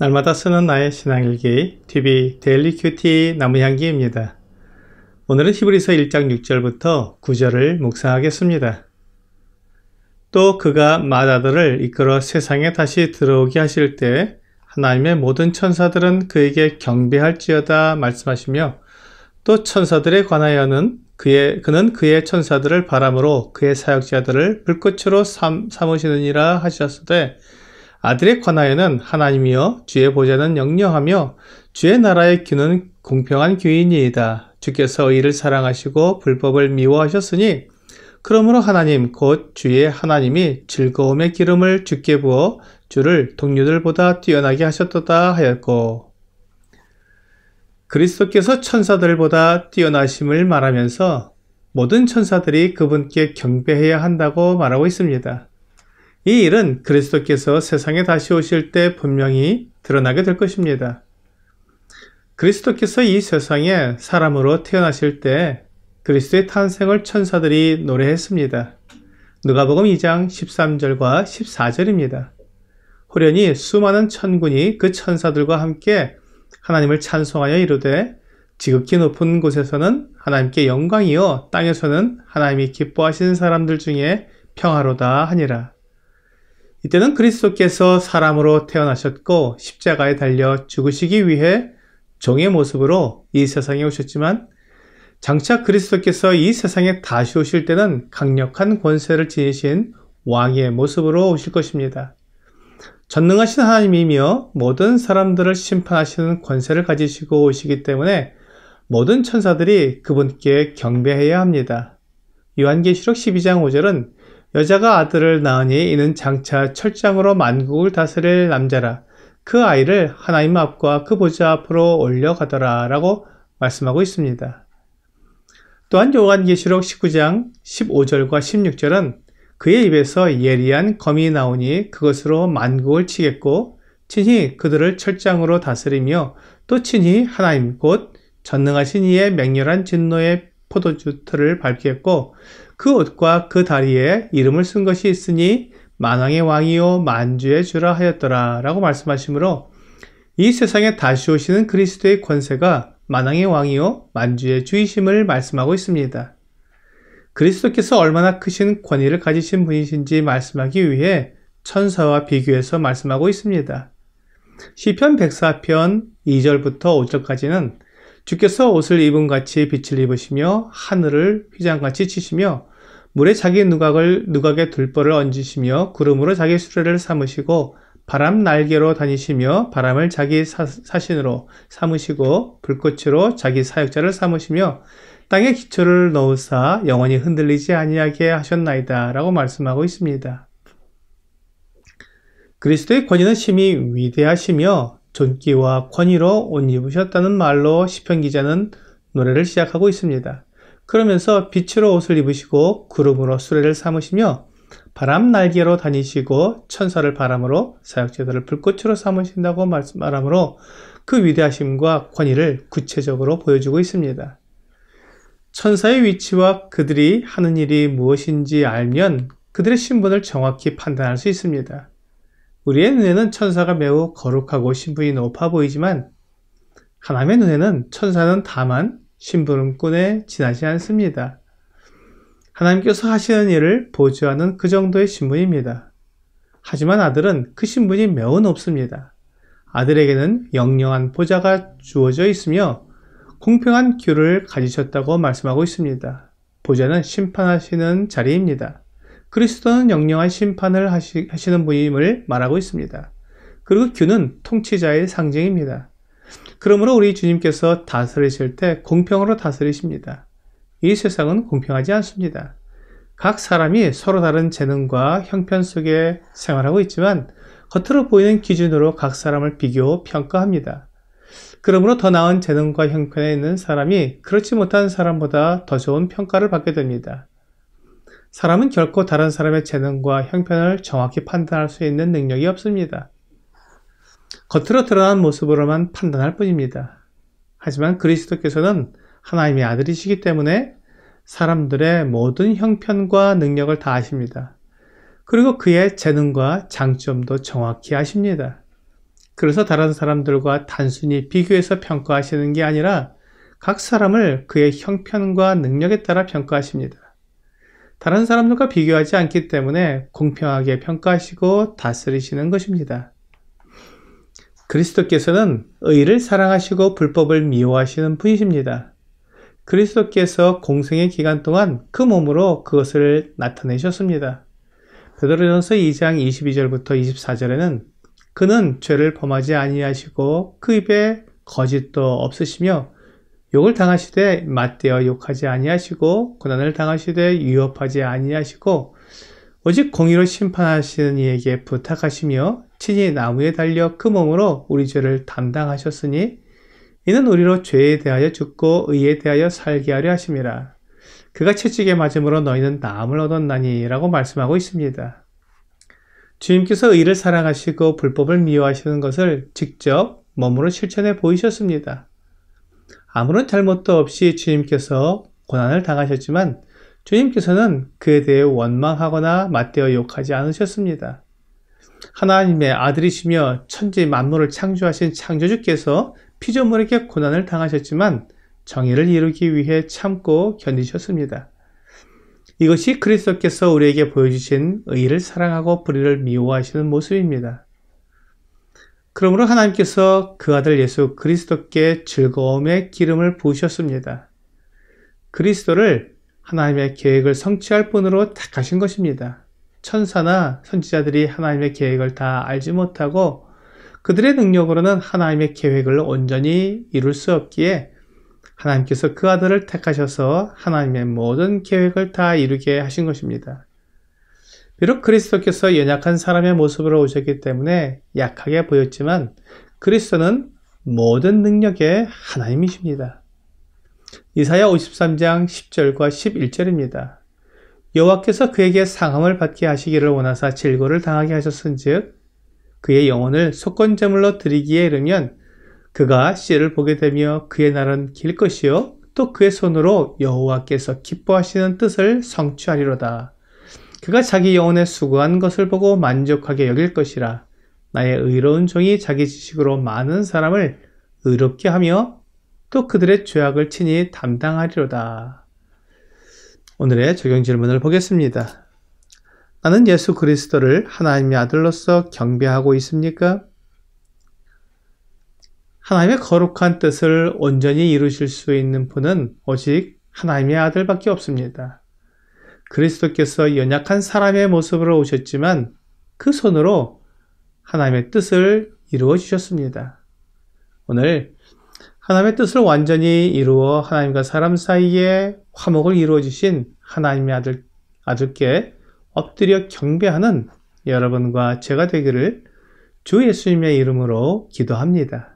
날마다 쓰는 나의 신앙일기 TV 데일리 큐티 나무향기입니다. 오늘은 히브리서 1장 6절부터 9절을 묵상하겠습니다. 또 그가 맏아들을 이끌어 세상에 다시 들어오게 하실 때 하나님의 모든 천사들은 그에게 경배할지어다 말씀하시며, 또 천사들에 관하여는 그는 그의 천사들을 바람으로 그의 사역자들을 불꽃으로 삼으시느니라 하셨으되, 아들에 관하여는 하나님이여 주의 보좌는 영영하며 주의 나라의 규는 공평한 규이니이다. 주께서 의를 사랑하시고 불법을 미워하셨으니 그러므로 하나님 곧 주의 하나님이 즐거움의 기름을 주께 부어 주를 동료들보다 뛰어나게 하셨도다 하였고, 그리스도께서 천사들보다 뛰어나심을 말하면서 모든 천사들이 그분께 경배해야 한다고 말하고 있습니다. 이 일은 그리스도께서 세상에 다시 오실 때 분명히 드러나게 될 것입니다. 그리스도께서 이 세상에 사람으로 태어나실 때 그리스도의 탄생을 천사들이 노래했습니다. 누가복음 2장 13절과 14절입니다. 호련히 수많은 천군이 그 천사들과 함께 하나님을 찬송하여 이르되, 지극히 높은 곳에서는 하나님께 영광이요 땅에서는 하나님이 기뻐하시는 사람들 중에 평화로다 하니라. 이때는 그리스도께서 사람으로 태어나셨고 십자가에 달려 죽으시기 위해 종의 모습으로 이 세상에 오셨지만, 장차 그리스도께서 이 세상에 다시 오실 때는 강력한 권세를 지니신 왕의 모습으로 오실 것입니다. 전능하신 하나님이며 모든 사람들을 심판하시는 권세를 가지시고 오시기 때문에 모든 천사들이 그분께 경배해야 합니다. 요한계시록 12장 5절은 여자가 아들을 낳으니 이는 장차 철장으로 만국을 다스릴 남자라. 그 아이를 하나님 앞과 그 보좌 앞으로 올려가더라 라고 말씀하고 있습니다. 또한 요한계시록 19장 15절과 16절은 그의 입에서 예리한 검이 나오니 그것으로 만국을 치겠고 친히 그들을 철장으로 다스리며 또 친히 하나님 곧 전능하신 이의 맹렬한 진노의 포도주 틀을 밟겠고 그 옷과 그 다리에 이름을 쓴 것이 있으니 만왕의 왕이요 만주의 주라 하였더라 라고 말씀하시므로, 이 세상에 다시 오시는 그리스도의 권세가 만왕의 왕이요 만주의 주이심을 말씀하고 있습니다. 그리스도께서 얼마나 크신 권위를 가지신 분이신지 말씀하기 위해 천사와 비교해서 말씀하고 있습니다. 시편 104편 2절부터 5절까지는 주께서 옷을 입음같이 빛을 입으시며 하늘을 휘장같이 치시며 물에 자기 누각에 들벌을 얹으시며 구름으로 자기 수레를 삼으시고 바람 날개로 다니시며 바람을 자기 사신으로 삼으시고 불꽃으로 자기 사역자를 삼으시며 땅에 기초를 넣으사 영원히 흔들리지 아니하게 하셨나이다 라고 말씀하고 있습니다. 그리스도의 권위는 심히 위대하시며 존귀와 권위로 옷 입으셨다는 말로 시편 기자는 노래를 시작하고 있습니다. 그러면서 빛으로 옷을 입으시고 구름으로 수레를 삼으시며 바람 날개로 다니시고 천사를 바람으로 사역자들을 불꽃으로 삼으신다고 말하므로 그 위대하심과 권위를 구체적으로 보여주고 있습니다. 천사의 위치와 그들이 하는 일이 무엇인지 알면 그들의 신분을 정확히 판단할 수 있습니다. 우리의 눈에는 천사가 매우 거룩하고 신분이 높아 보이지만 하나님의 눈에는 천사는 다만 심부름꾼에 지나지 않습니다. 하나님께서 하시는 일을 보조하는 그 정도의 신분입니다. 하지만 아들은 그 신분이 매우 높습니다. 아들에게는 영영한 보좌가 주어져 있으며 공평한 규를 가지셨다고 말씀하고 있습니다. 보좌는 심판하시는 자리입니다. 그리스도는 영영한 심판을 하시는 분임을 말하고 있습니다. 그리고 규는 통치자의 상징입니다. 그러므로 우리 주님께서 다스리실 때 공평으로 다스리십니다. 이 세상은 공평하지 않습니다. 각 사람이 서로 다른 재능과 형편 속에 생활하고 있지만 겉으로 보이는 기준으로 각 사람을 비교, 평가합니다. 그러므로 더 나은 재능과 형편에 있는 사람이 그렇지 못한 사람보다 더 좋은 평가를 받게 됩니다. 사람은 결코 다른 사람의 재능과 형편을 정확히 판단할 수 있는 능력이 없습니다. 겉으로 드러난 모습으로만 판단할 뿐입니다. 하지만 그리스도께서는 하나님의 아들이시기 때문에 사람들의 모든 형편과 능력을 다 아십니다. 그리고 그의 재능과 장점도 정확히 아십니다. 그래서 다른 사람들과 단순히 비교해서 평가하시는 게 아니라 각 사람을 그의 형편과 능력에 따라 평가하십니다. 다른 사람들과 비교하지 않기 때문에 공평하게 평가하시고 다스리시는 것입니다. 그리스도께서는 의를 사랑하시고 불법을 미워하시는 분이십니다. 그리스도께서 공생의 기간 동안 그 몸으로 그것을 나타내셨습니다. 베드로전서 2장 22절부터 24절에는 그는 죄를 범하지 아니하시고 그 입에 거짓도 없으시며 욕을 당하시되 맞대어 욕하지 아니하시고 고난을 당하시되 위협하지 아니하시고 오직 공의로 심판하시는 이에게 부탁하시며 친히 나무에 달려 그 몸으로 우리 죄를 담당하셨으니 이는 우리로 죄에 대하여 죽고 의에 대하여 살게 하려 하심이라. 그가 채찍에 맞음으로 너희는 나음을 얻었나니 라고 말씀하고 있습니다. 주님께서 의를 사랑하시고 불법을 미워하시는 것을 직접 몸으로 실천해 보이셨습니다. 아무런 잘못도 없이 주님께서 고난을 당하셨지만 주님께서는 그에 대해 원망하거나 맞대어 욕하지 않으셨습니다. 하나님의 아들이시며 천지 만물을 창조하신 창조주께서 피조물에게 고난을 당하셨지만 정의를 이루기 위해 참고 견디셨습니다. 이것이 그리스도께서 우리에게 보여주신 의를 사랑하고 불의를 미워하시는 모습입니다. 그러므로 하나님께서 그 아들 예수 그리스도께 즐거움의 기름을 부으셨습니다. 그리스도를 하나님의 계획을 성취할 분으로 택하신 것입니다. 천사나 선지자들이 하나님의 계획을 다 알지 못하고 그들의 능력으로는 하나님의 계획을 온전히 이룰 수 없기에 하나님께서 그 아들을 택하셔서 하나님의 모든 계획을 다 이루게 하신 것입니다. 비록 그리스도께서 연약한 사람의 모습으로 오셨기 때문에 약하게 보였지만 그리스도는 모든 능력의 하나님이십니다. 이사야 53장 10절과 11절입니다. 여호와께서 그에게 상함을 받게 하시기를 원하사 질고를 당하게 하셨은즉 그의 영혼을 속건제물로 드리기에 이르면 그가 씨를 보게 되며 그의 날은 길 것이요 또 그의 손으로 여호와께서 기뻐하시는 뜻을 성취하리로다. 그가 자기 영혼의 수고한 것을 보고 만족하게 여길 것이라. 나의 의로운 종이 자기 지식으로 많은 사람을 의롭게 하며 또 그들의 죄악을 친히 담당하리로다. 오늘의 적용 질문을 보겠습니다. 나는 예수 그리스도를 하나님의 아들로서 경배하고 있습니까? 하나님의 거룩한 뜻을 온전히 이루실 수 있는 분은 오직 하나님의 아들밖에 없습니다. 그리스도께서 연약한 사람의 모습으로 오셨지만 그 손으로 하나님의 뜻을 이루어 주셨습니다. 오늘 하나님의 뜻을 완전히 이루어 하나님과 사람 사이에 화목을 이루어 주신 하나님의 아들께 엎드려 경배하는 여러분과 제가 되기를 주 예수님의 이름으로 기도합니다.